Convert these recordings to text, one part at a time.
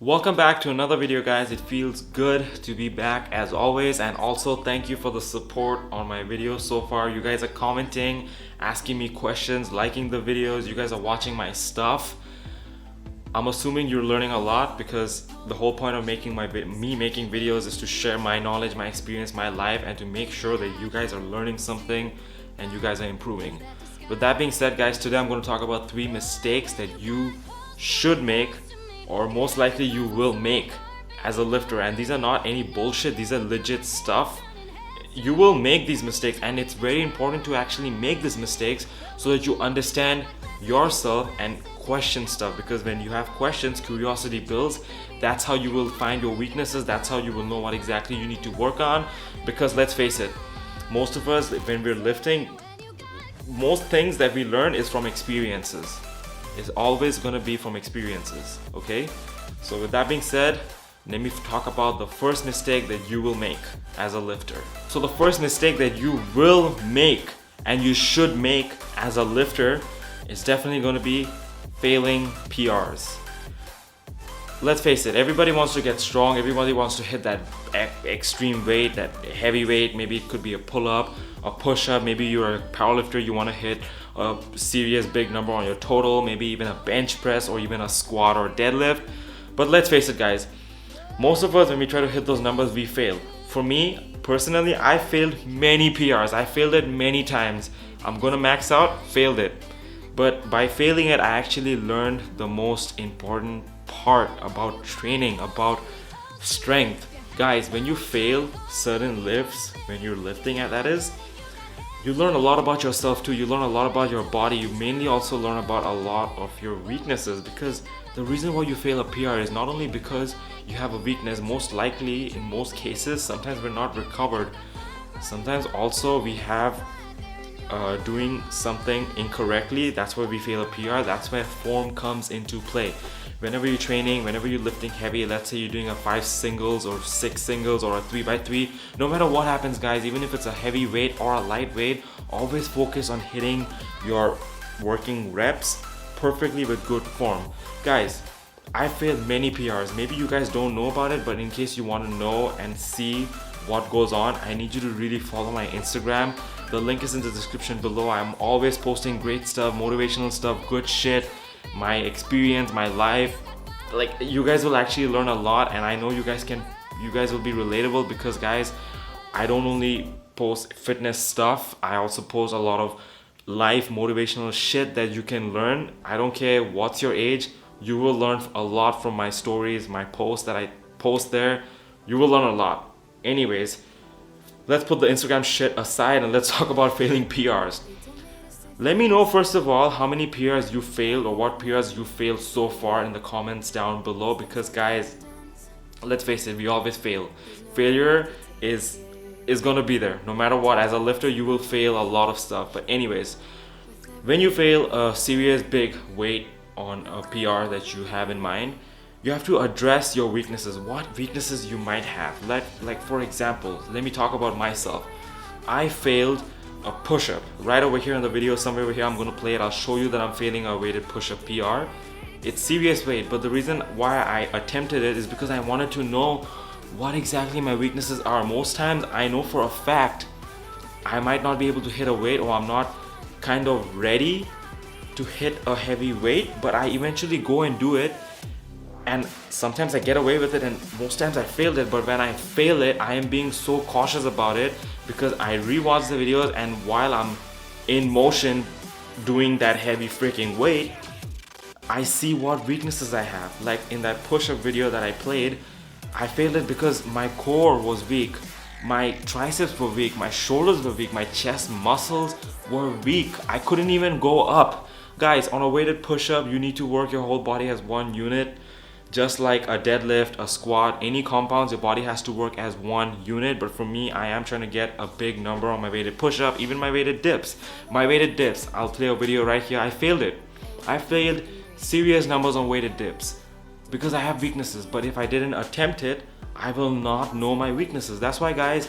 Welcome back to another video, guys. It feels good to be back as always, and also thank you for the support on my videos so far. You guys are commenting, asking me questions, liking the videos. You guys are watching my stuff. I'm assuming you're learning a lot because the whole point of making making videos is to share my knowledge, my experience, my life, and to make sure that you guys are learning something and you guys are improving. With that being said, guys, today I'm going to talk about 3 mistakes that you should make, or most likely you will make as a lifter. And these are not any bullshit, these are legit stuff. You will make these mistakes, and it's very important to actually make these mistakes so that you understand yourself and question stuff, because when you have questions, curiosity builds. That's how you will find your weaknesses. That's how you will know what exactly you need to work on. Because let's face it, most of us, when we're lifting, most things that we learn is from experiences. It's always going to be from experiences. Okay, so with that being said, let me talk about the first mistake that you will make as a lifter. So the first mistake that you will make and you should make as a lifter is definitely going to be failing PRs. Let's face it, everybody wants to get strong, everybody wants to hit that extreme weight, that heavy weight. Maybe it could be a pull-up, a push-up, maybe you're a powerlifter, you want to hit a serious big number on your total, maybe even a bench press or even a squat or deadlift. But let's face it, guys, most of us, when we try to hit those numbers, we fail. For me personally, I failed many PRs. I failed it many times. I'm gonna max out, failed it. But by failing it, I actually learned the most important part about training, about strength. Guys, when you fail certain lifts, when you're lifting at that is, you learn a lot about yourself too. You learn a lot about your body. You mainly also learn about a lot of your weaknesses, because the reason why you fail a PR is not only because you have a weakness. Most likely, in most cases, sometimes we're not recovered. Sometimes also we have doing something incorrectly. That's why we fail a PR. That's where form comes into play. Whenever you're training, whenever you're lifting heavy, let's say you're doing a 5 singles or 6 singles or a 3x3, no matter what happens, guys, even if it's a heavy weight or a light weight, always focus on hitting your working reps perfectly with good form. Guys, I failed many PRs. Maybe you guys don't know about it, but in case you want to know and see what goes on, I need you to really follow my Instagram. The link is in the description below. I'm always posting great stuff, motivational stuff, good shit, my experience, my life. Like, you guys will actually learn a lot, and I know you guys will be relatable, because guys, I don't only post fitness stuff, I also post a lot of life motivational shit that you can learn. I don't care what's your age, you will learn a lot from my stories, my posts that I post there. You will learn a lot. Anyways, let's put the Instagram shit aside and let's talk about failing PRs. Let me know first of all how many PRs you failed, or what PRs you failed so far, in the comments down below, because guys, let's face it, we always fail. Failure is gonna be there no matter what. As a lifter, you will fail a lot of stuff. But anyways, when you fail a serious big weight on a PR that you have in mind, you have to address your weaknesses. What weaknesses you might have. Like for example, let me talk about myself. I failed a push-up. Right over here in the video, somewhere over here, I'm gonna play it. I'll show you that I'm failing a weighted push-up PR. It's serious weight, but the reason why I attempted it is because I wanted to know what exactly my weaknesses are. Most times I know for a fact I might not be able to hit a weight, or I'm not kind of ready to hit a heavy weight, but I eventually go and do it. And sometimes I get away with it, and most times I failed it. But when I fail it, I am being so cautious about it, because I rewatch the videos, and while I'm in motion doing that heavy freaking weight, I see what weaknesses I have. Like in that push-up video that I played, I failed it because my core was weak, my triceps were weak, my shoulders were weak, my chest muscles were weak. I couldn't even go up. Guys, on a weighted push-up, you need to work your whole body as one unit. Just like a deadlift, a squat, any compounds, your body has to work as one unit. But for me, I am trying to get a big number on my weighted push-up, even my weighted dips. My weighted dips, I'll play a video right here. I failed it. I failed serious numbers on weighted dips because I have weaknesses. But if I didn't attempt it, I will not know my weaknesses. That's why, guys,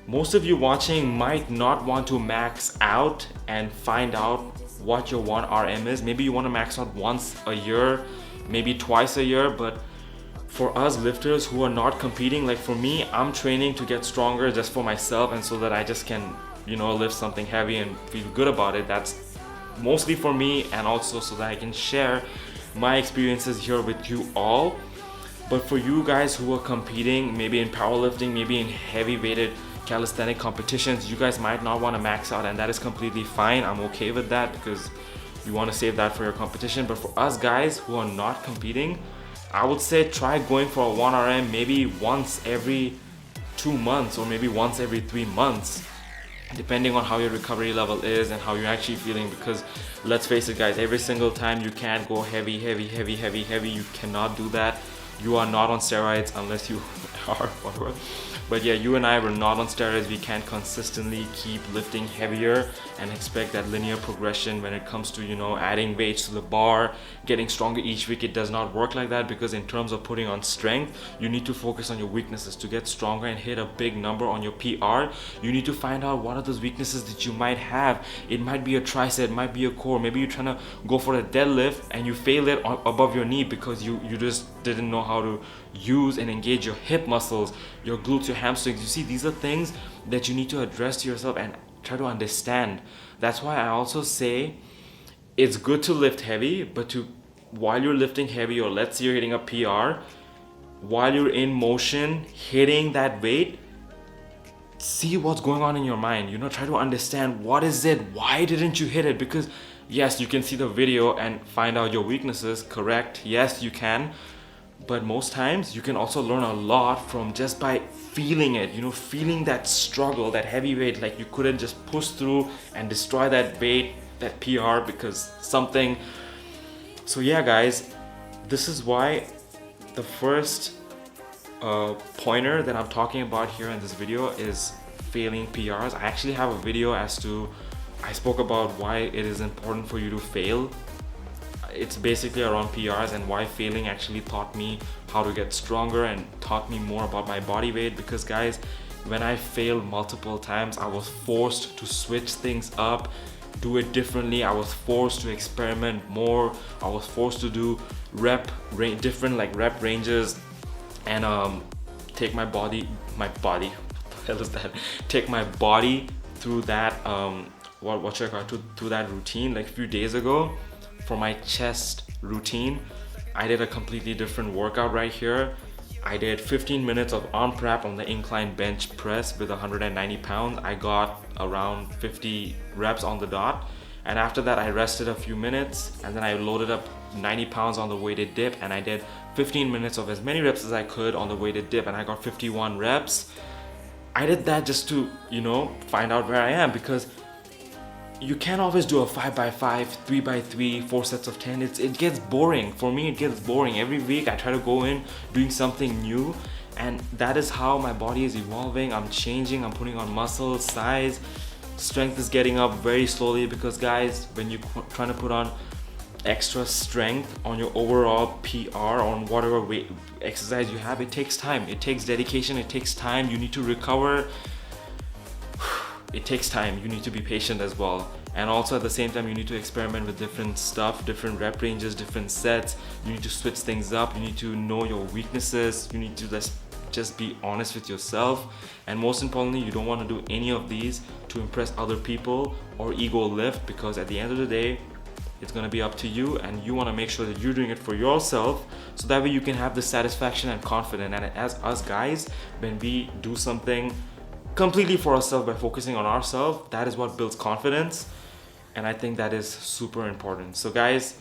most of you watching might not want to max out and find out what your 1RM is. Maybe you want to max out once a year, maybe twice a year, but for us lifters who are not competing, like for me, I'm training to get stronger just for myself and so that I just can, lift something heavy and feel good about it. That's mostly for me, and also so that I can share my experiences here with you all. But for you guys who are competing, maybe in powerlifting, maybe in heavy weighted calisthenic competitions, you guys might not want to max out, and that is completely fine. I'm okay with that because you want to save that for your competition. But for us guys who are not competing, I would say try going for a 1RM maybe once every 2 months or maybe once every 3 months, depending on how your recovery level is and how you're actually feeling. Because let's face it guys, every single time you can't go heavy. You cannot do that. You are not on steroids unless you are, whatever. But yeah, you and I were not on steroids. We can't consistently keep lifting heavier and expect that linear progression when it comes to, adding weights to the bar, getting stronger each week. It does not work like that, because in terms of putting on strength, you need to focus on your weaknesses. To get stronger and hit a big number on your PR, you need to find out what are those weaknesses that you might have. It might be a tricep, it might be a core. Maybe you're trying to go for a deadlift and you fail it above your knee because you just didn't know how to use and engage your hip muscles, your glutes, your hamstrings. You see, these are things that you need to address to yourself and try to understand. That's why I also say it's good to lift heavy, but while you're lifting heavy, or let's say you're hitting a PR, while you're in motion hitting that weight, see what's going on in your mind. Try to understand, what is it, why didn't you hit it? Because yes, you can see the video and find out your weaknesses, correct? Yes, you can. But most times you can also learn a lot from just by feeling it, feeling that struggle, that heavy weight. Like you couldn't just push through and destroy that weight, that PR, because something. So yeah guys, this is why the first pointer that I'm talking about here in this video is failing PRs. I actually have a video I spoke about why it is important for you to fail. It's basically around PRs and why failing actually taught me how to get stronger and taught me more about my body weight. Because guys, when I failed multiple times, I was forced to switch things up, do it differently. I was forced to experiment more. I was forced to do different rep ranges, and take my body what the hell is that? Take my body through that through that routine. Like a few days ago, for my chest routine, I did a completely different workout right here. I did 15 minutes of arm prep on the incline bench press with 190 pounds. I got around 50 reps on the dot. And after that, I rested a few minutes, and then I loaded up 90 pounds on the weighted dip, and I did 15 minutes of as many reps as I could on the weighted dip, and I got 51 reps. I did that just to, find out where I am, because you can't always do a 5x5, 3x3, 4 sets of 10. It gets boring. For me, it gets boring. Every week I try to go in doing something new, and that is how my body is evolving. I'm changing, I'm putting on muscle, size, strength is getting up very slowly. Because guys, when you're trying to put on extra strength on your overall PR, on whatever weight exercise you have, it takes time, it takes dedication, it takes time. You need to recover. It takes time. You need to be patient as well. And also at the same time, you need to experiment with different stuff, different rep ranges, different sets. You need to switch things up. You need to know your weaknesses. You need to just be honest with yourself. And most importantly, you don't want to do any of these to impress other people or ego lift, because at the end of the day, it's going to be up to you, and you want to make sure that you're doing it for yourself, so that way you can have the satisfaction and confidence. And as us guys, when we do something completely for ourselves by focusing on ourselves, that is what builds confidence, and I think that is super important. So guys,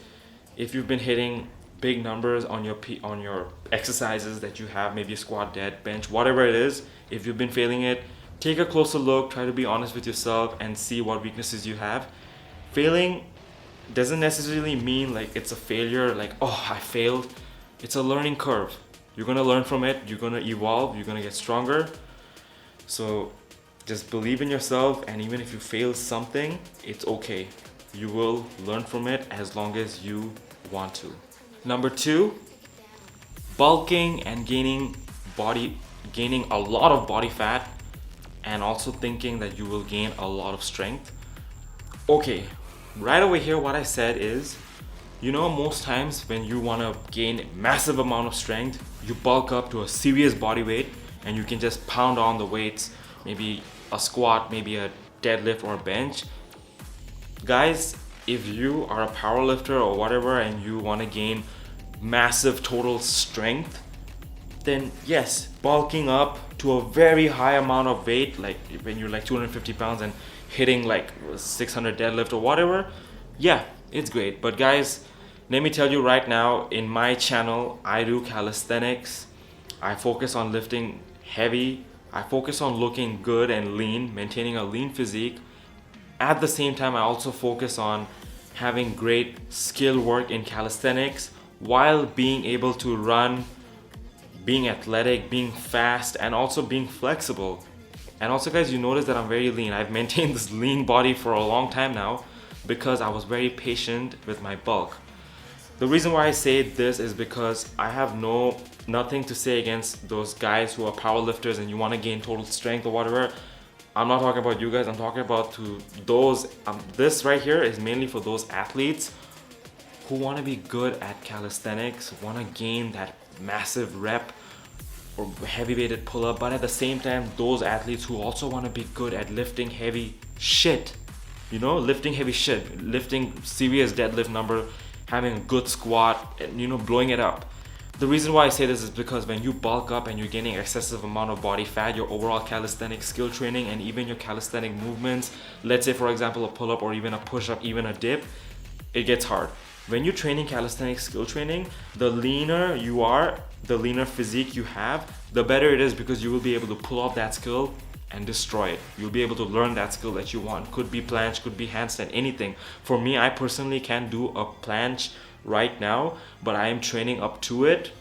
if you've been hitting big numbers on your exercises that you have, maybe squat, dead, bench, whatever it is, if you've been failing it, take a closer look, try to be honest with yourself and see what weaknesses you have. Failing doesn't necessarily mean like it's a failure, like, oh, I failed. It's a learning curve. You're gonna learn from it, you're gonna evolve, you're gonna get stronger. So just believe in yourself, and even if you fail something, it's okay. You will learn from it as long as you want to. Number 2, bulking and gaining a lot of body fat, and also thinking that you will gain a lot of strength. Okay, right over here what I said is, You know, most times when you want to gain massive amount of strength, you bulk up to a serious body weight and you can just pound on the weights, maybe a squat, maybe a deadlift or a bench. Guys, if you are a power lifter or whatever and you want to gain massive total strength, then yes, bulking up to a very high amount of weight, like when you're like 250 pounds and hitting like 600 deadlift or whatever, yeah, it's great. But guys, let me tell you right now, in my channel, I do calisthenics. I focus on lifting heavy. I focus on looking good and lean, maintaining a lean physique. At the same time, I also focus on having great skill work in calisthenics while being able to run, being athletic, being fast, and also being flexible. And also guys, you notice that I'm very lean. I've maintained this lean body for a long time now because I was very patient with my bulk. The reason why I say this is because I have nothing to say against those guys who are powerlifters and you want to gain total strength or whatever. I'm not talking about you guys, I'm talking about to those, this right here is mainly for those athletes who want to be good at calisthenics, want to gain that massive rep or heavy weighted pull-up, but at the same time, those athletes who also want to be good at lifting heavy shit, you know, lifting heavy shit, lifting serious deadlift number, having a good squat, and you know, blowing it up. The reason why I say this is because when you bulk up and you're gaining excessive amount of body fat, your overall calisthenic skill training and even your calisthenic movements, let's say for example a pull-up or even a push-up, even a dip, it gets hard. When you're training calisthenic skill training, the leaner you are, the leaner physique you have, the better it is because you will be able to pull off that skill and destroy it. You'll be able to learn that skill that you want. Could be planche, could be handstand, anything. For me, I personally can't do a planche right now, but I am training up to it.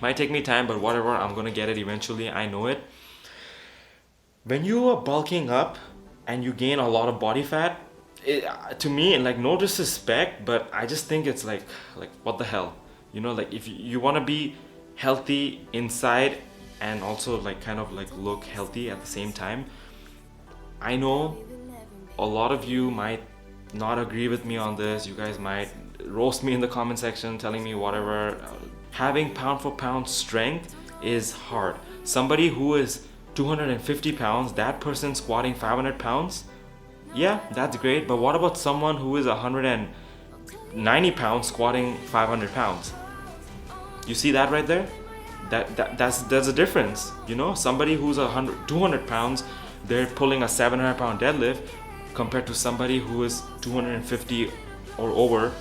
Might take me time, but whatever, I'm gonna get it eventually, I know it. When you are bulking up and you gain a lot of body fat, to me, like, no disrespect, but I just think it's like what the hell, you know, like if you want to be healthy inside and also like kind of like look healthy at the same time. I know a lot of you might not agree with me on this. You guys might roast me in the comment section telling me whatever. Having pound for pound strength is hard. Somebody who is 250 pounds, that person squatting 500 pounds, yeah, that's great. But what about someone who is 190 pounds squatting 500 pounds? You see that right there? That's a difference. You know, somebody who's 200 pounds, they're pulling a 700 pound deadlift compared to somebody who is 250 or over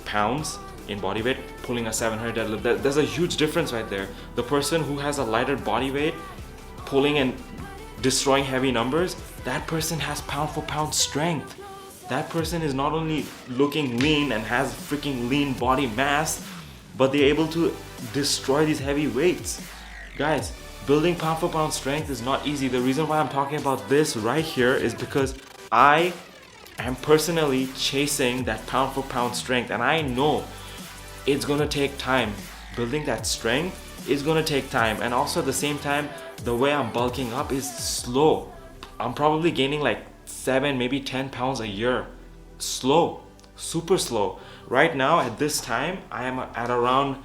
pounds in body weight pulling a 700 deadlift. There's a huge difference right there. The person who has a lighter body weight pulling and destroying heavy numbers, that person has pound for pound strength. That person is not only looking lean and has freaking lean body mass, but they're able to destroy these heavy weights. Guys, building pound for pound strength is not easy. The reason why I'm talking about this right here is because I am personally chasing that pound for pound strength, and I know it's gonna take time. Building that strength is gonna take time, and also at the same time, the way I'm bulking up is slow. I'm probably gaining like 7, maybe 10 pounds a year. Slow, super slow. Right now at this time, I am at around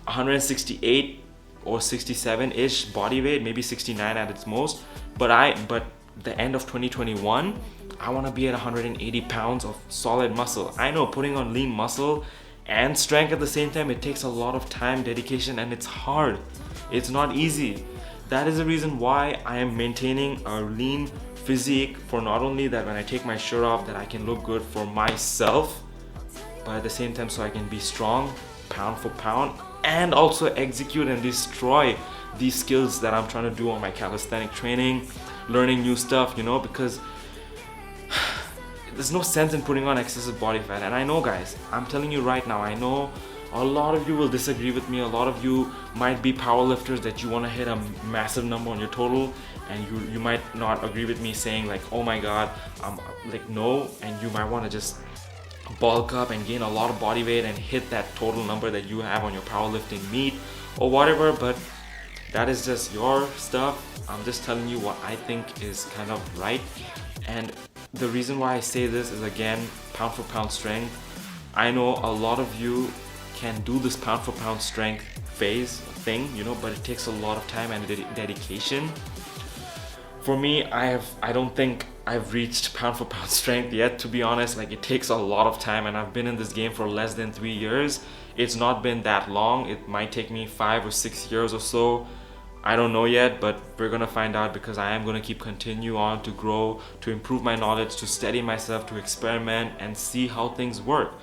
168 or 67-ish body weight, maybe 69 at its most. But the end of 2021, I want to be at 180 pounds of solid muscle. I know putting on lean muscle and strength at the same time, it takes a lot of time, dedication, and it's hard. It's not easy. That is the reason why I am maintaining a lean physique, for not only that when I take my shirt off that I can look good for myself, but at the same time so I can be strong pound for pound and also execute and destroy these skills that I'm trying to do on my calisthenic training, learning new stuff, you know, because there's no sense in putting on excessive body fat. And I know, guys, I'm telling you right now, I know a lot of you will disagree with me. A lot of you might be powerlifters that you want to hit a massive number on your total, and you might not agree with me saying like, oh my god, like no, and you might want to just bulk up and gain a lot of body weight and hit that total number that you have on your powerlifting meet or whatever. But that is just your stuff. I'm just telling you what I think is kind of right. And the reason why I say this is, again, pound for pound strength. I know a lot of you can do this pound for pound strength thing, you know, but it takes a lot of time and dedication. For me, I don't think I've reached pound for pound strength yet, to be honest. Like, it takes a lot of time, and I've been in this game for less than 3 years. It's not been that long. It might take me 5 or 6 years or so. I don't know yet, but we're gonna find out, because I am gonna keep continue on to grow, to improve my knowledge, to study myself, to experiment and see how things work.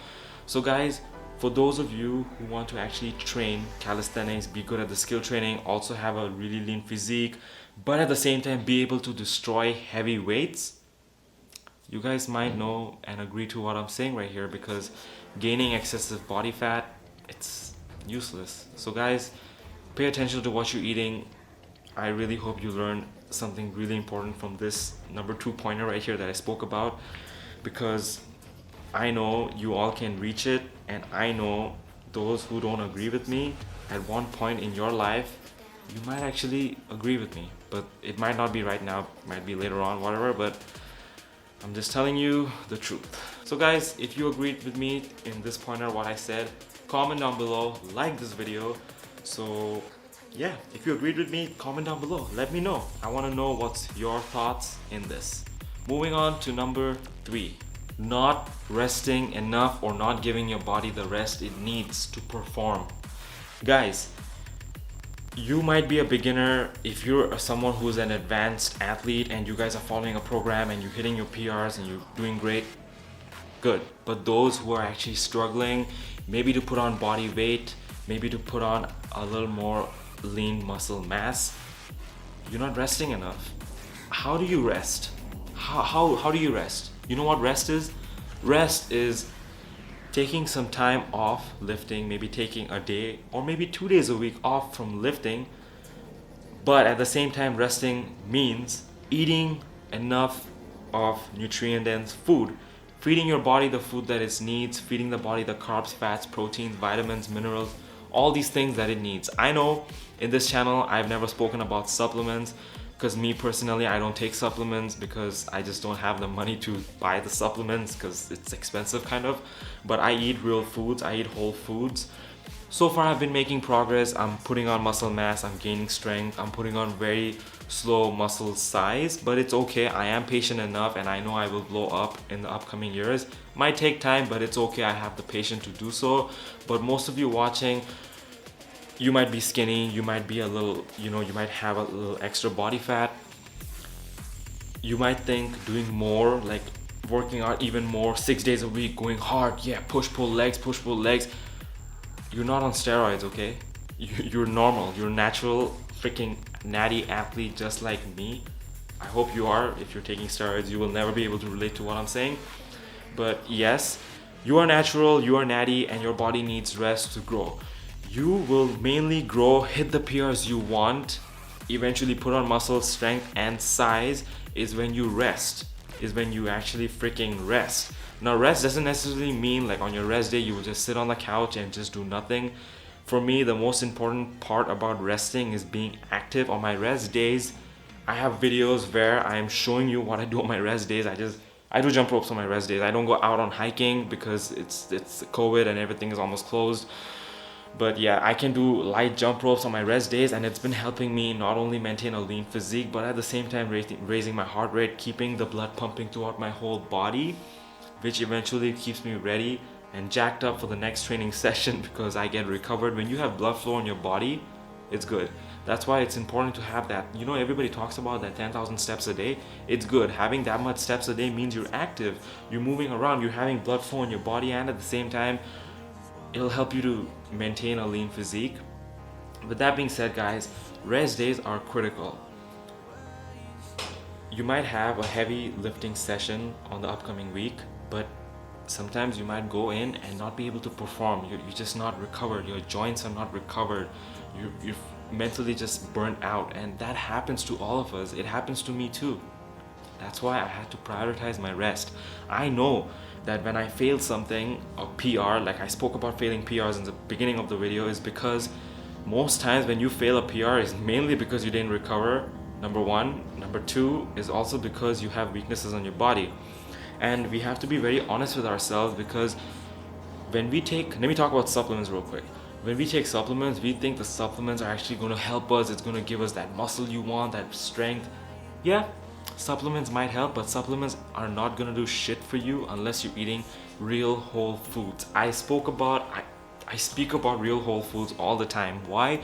So guys, for those of you who want to actually train calisthenics, be good at the skill training, also have a really lean physique, but at the same time be able to destroy heavy weights, you guys might know and agree to what I'm saying right here, because gaining excessive body fat, it's useless. So guys, pay attention to what you're eating. I really hope you learned something really important from this number 2 pointer right here that I spoke about, because I know you all can reach it, and I know those who don't agree with me at one point in your life, you might actually agree with me, but it might not be right now, it might be later on, whatever, but I'm just telling you the truth. So guys, if you agreed with me in this pointer, what I said, comment down below, like this video. So yeah, if you agreed with me, comment down below, let me know. I want to know what's your thoughts in this. Moving on to number 3, not resting enough or not giving your body the rest it needs to perform. Guys, you might be a beginner. If you're someone who's an advanced athlete and you guys are following a program and you're hitting your PRs and you're doing great, good. But those who are actually struggling, maybe to put on body weight, maybe to put on a little more lean muscle mass, you're not resting enough. How do you rest? How do you rest? You know what rest is? Rest is taking some time off lifting, maybe taking a day or maybe 2 days a week off from lifting, but at the same time resting means eating enough of nutrient-dense food, feeding your body the food that it needs, feeding the body the carbs, fats, proteins, vitamins, minerals, all these things that it needs. I know in this channel I've never spoken about supplements, because me personally, I don't take supplements because I just don't have the money to buy the supplements, because it's expensive kind of. But I eat real foods, I eat whole foods. So far I've been making progress. I'm putting on muscle mass, I'm gaining strength, I'm putting on very slow muscle size, but it's okay. I am patient enough, and I know I will blow up in the upcoming years. Might take time, but it's okay. I have the patience to do so. But most of you watching, you might be skinny, you might be a little, you know, you might have a little extra body fat. You might think doing more, like working out even more, 6 days a week, going hard, yeah, push pull legs, you're not on steroids, okay? You're normal, you're natural, freaking natty athlete just like me. I hope you are. If you're taking steroids, you will never be able to relate to what I'm saying. But yes, you are natural, you are natty, and your body needs rest to grow. You will mainly grow, hit the PRs you want, eventually put on muscle strength and size is when you rest, is when you actually freaking rest. Now rest doesn't necessarily mean like on your rest day you will just sit on the couch and just do nothing. For me, the most important part about resting is being active. On my rest days, I have videos where I am showing you what I do on my rest days. I do jump ropes on my rest days. I don't go out on hiking because it's COVID and everything is almost closed. But yeah, I can do light jump ropes on my rest days, and it's been helping me not only maintain a lean physique, but at the same time raising my heart rate, keeping the blood pumping throughout my whole body, which eventually keeps me ready and jacked up for the next training session, because I get recovered. When you have blood flow in your body, it's good. That's why it's important to have that. You know, everybody talks about that 10,000 steps a day. It's good. Having that much steps a day means you're active, you're moving around, you're having blood flow in your body, and at the same time, it'll help you to maintain a lean physique. With that being said, guys, rest days are critical. You might have a heavy lifting session on the upcoming week, but sometimes you might go in and not be able to perform. You're just not recovered. Your joints are not recovered. You're mentally just burnt out, and that happens to all of us. It happens to me too. That's why I had to prioritize my rest. I know that when I failed something, a PR, like I spoke about failing PRs in the beginning of the video, is because most times when you fail a PR is mainly because you didn't recover, number one. Number two is also because you have weaknesses on your body. And we have to be very honest with ourselves, because let me talk about supplements real quick. When we take supplements, we think the supplements are actually going to help us. It's going to give us that muscle you want, that strength. Yeah, supplements might help, but supplements are not going to do shit for you unless you're eating real whole foods. I speak about real whole foods all the time. Why?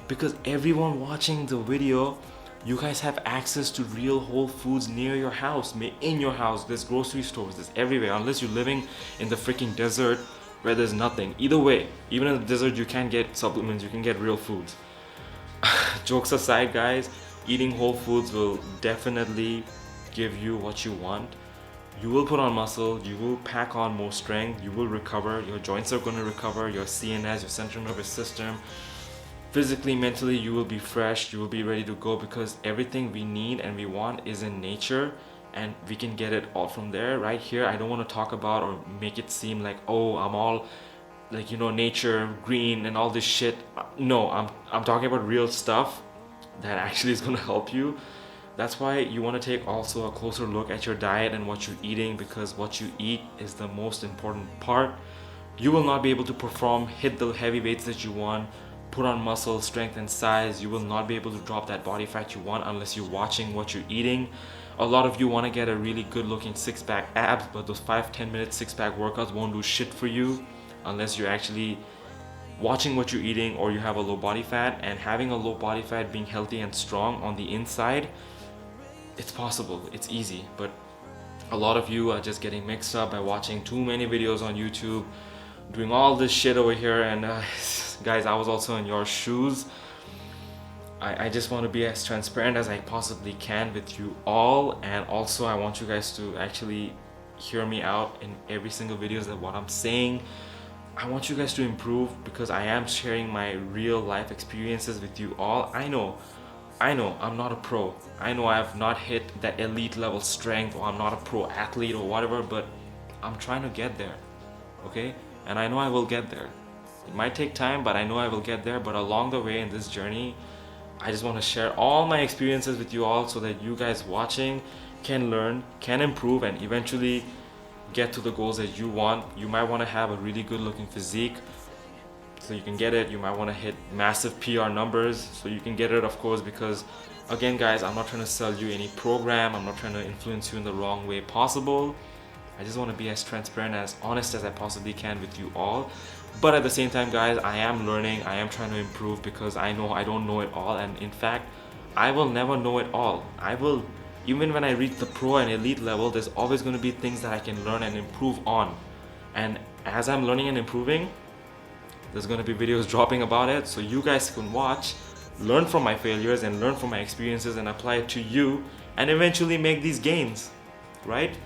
Because everyone watching the video, you guys have access to real whole foods near your house, in your house. There's grocery stores, there's everywhere. Unless you're living in the freaking desert where there's nothing. Either way, even in the desert, you can get supplements, you can get real foods. Jokes aside, guys, eating whole foods will definitely give you what you want. You will put on muscle, you will pack on more strength, you will recover, your joints are going to recover, your CNS, your central nervous system. Physically, mentally, you will be fresh, you will be ready to go, because everything we need and we want is in nature, and we can get it all from there. Right here, I don't want to talk about or make it seem like, oh, I'm all like, nature, green and all this shit. No, I'm talking about real stuff that actually is going to help you. That's why you want to take also a closer look at your diet and what you're eating, because what you eat is the most important part. You will not be able to hit the heavy weights that you want, put on muscle, strength and size. You will not be able to drop that body fat you want unless you're watching what you're eating. A lot of you want to get a really good looking six-pack abs, but those 5-10 minute six-pack workouts won't do shit for you unless you're actually watching what you're eating or you have a low body fat. And having a low body fat, being healthy and strong on the inside, it's possible, it's easy. But a lot of you are just getting mixed up by watching too many videos on YouTube, doing all this shit over here. And guys, I was also in your shoes. I just want to be as transparent as I possibly can with you all, and also I want you guys to actually hear me out in every single video that what I'm saying. I want you guys to improve, because I am sharing my real life experiences with you all. I know I'm not a pro. I know I have not hit that elite level strength, or I'm not a pro athlete or whatever, but I'm trying to get there, okay? And I know I will get there. It might take time, but I know I will get there. But along the way in this journey, I just want to share all my experiences with you all, so that you guys watching can learn, can improve, and eventually get to the goals that you want. You might want to have a really good looking physique so you can get it. You might want to hit massive PR numbers so you can get it, of course, because again, guys, I'm not trying to sell you any program. I'm not trying to influence you in the wrong way possible. I just want to be as transparent, as honest as I possibly can with you all. But at the same time, guys, I am learning, I am trying to improve, because I know I don't know it all. And in fact, I will never know it all. Even when I reach the pro and elite level, there's always going to be things that I can learn and improve on. And as I'm learning and improving, there's going to be videos dropping about it, so you guys can watch, learn from my failures and learn from my experiences and apply it to you, and eventually make these gains, right?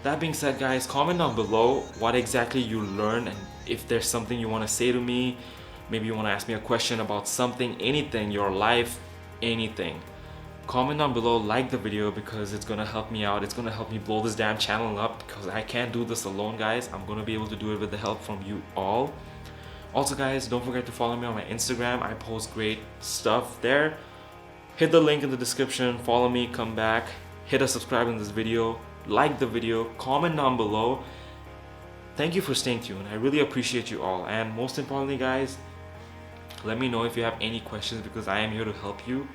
That being said, guys, comment down below what exactly you learned, and if there's something you want to say to me. Maybe you want to ask me a question about something, anything, your life, anything. Comment down below, like the video, because it's going to help me out. It's going to help me blow this damn channel up, because I can't do this alone, guys. I'm going to be able to do it with the help from you all. Also, guys, don't forget to follow me on my Instagram. I post great stuff there. Hit the link in the description, follow me, come back, hit a subscribe in this video, like the video, comment down below. Thank you for staying tuned. I really appreciate you all. And most importantly, guys, let me know if you have any questions, because I am here to help you.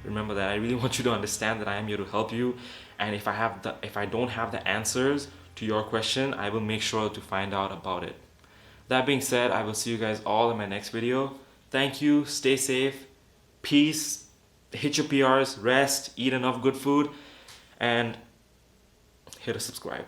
Remember that. I really want you to understand that I am here to help you. And if I don't have the answers to your question, I will make sure to find out about it. That being said, I will see you guys all in my next video. Thank you. Stay safe. Peace. Hit your PRs. Rest. Eat enough good food. And hit a subscribe.